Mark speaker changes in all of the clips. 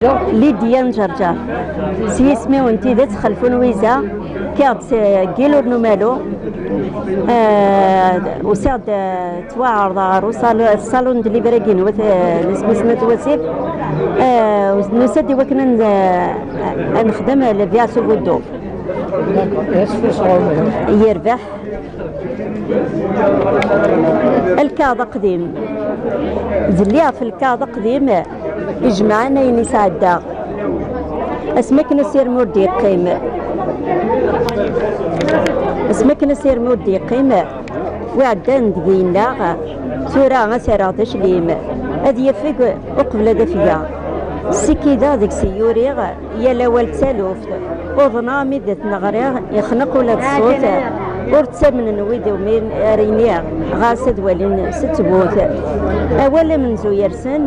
Speaker 1: ليديا نجرجر سي اسمي وانتي ذات خلفون ويزا كاد كيلو نمالو وساد توعرض روسال الصالون دلي براكين اسمه سنة وسيف نسدي وكنا نخدم الفياسو بودو يربح الكاظ قديم زليا في الكاظ قديم يجمعنا ينساعدا اسمك نسير مودي قيم اسمك نسير مودي قيم وعدان دقينا سورة مسيرة تشليم هذه يفق وقبل دفيا سكيدا ديك سيوريغ يلا والد سالوفت وظنا مدة نغريغ يخنق ولاد الصوت ورتسمن نويدو من رينيغ غاسد ولين ستبوت اولا من زويرسن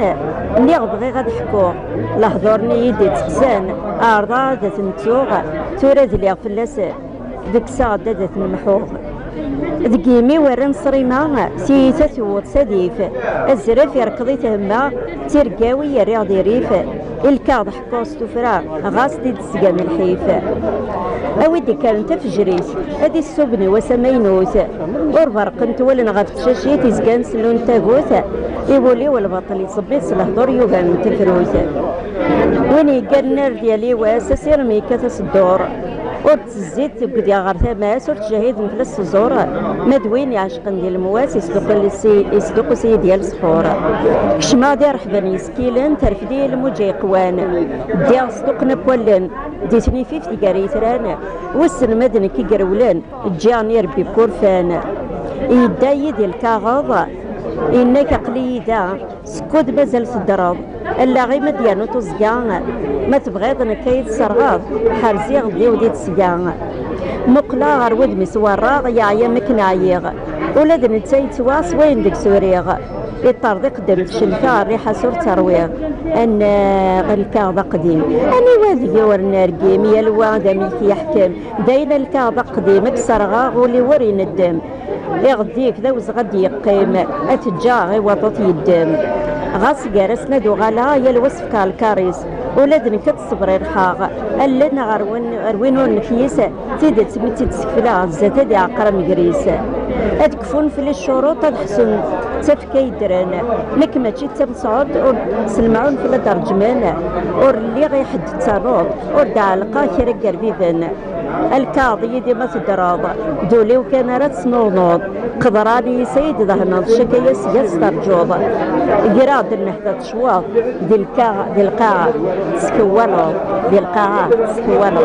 Speaker 1: نيغ بغي غاد حكو لحضورني يدي تحسن ارضا دات نتوغ توراد ليغ فلاس ديك الساعة دات نمحوغ دقيمي ورن صريمة سيتا ثوت سديف الزرف يركضي تهما ترقاوي يريغ دي ريف الكاظ حكوس تفرا غاس دي تسقام الحيف أودي كانت تفجريس هادي السبني وسمينوث وربرقنت ولن غاف تشاشيت يزقان سلون تاغوث يبولي والبطل يصبي سلهدور يوغان تفروث ويني قرنر ديالي واساسير ميكا تصدور ورتزيت بدي غير ثماس ورتجاهد مثل السزور مدوين يعشقن ديال المواس يصدق سي ديال صحور كشما دي رحبان يسكيلن ترفدي الموجي قوان دي صدق نبولن ديتني فيف تيكاري ثران وسن مدن كي قرولن جاني ربي بكورفان يداي ديال الكاغاض إنك قليدا سكود مازال صدرض الا غير مديانو تزقان ما تبغيض نكايد سرغاض حرزي غدي ودي تسقان مقلا غير ودمي سوراغ يعيا مكنايغ ولاد نتاي تواص وين ديك سوريغ يطردي قدام تشلفا الريحه سور ترويغ ان الكاظ قديم اني واذي ورنا رقيم يا الواد ملكي يحكم داين الكاظ قديم بسرغاغ ولي ورين الدم يغديك ذا وزغد يقيم اتجا غي وطط يدم غاس جارسنا دو غلا يا الوصف كالكاريس ولادن كتصبر الحاغ ألنا غروين نكيس تيدت سميتي تسكفلا زاتا دي عقرم جريس أدكفون في الشروط الحسن تفكي دران لك ماشي تمصعد سلمعون في الدرجمان ور اللي غيحد التنوض ور دعلقا كرا قربيبان الكاظي ديما تدراض دولي وكان راه تسنوض قدراني سيد ذهنض شكايا سياس ترجوض قراد النحدة شواط دي القاع سكوانو دي القاع سكوانو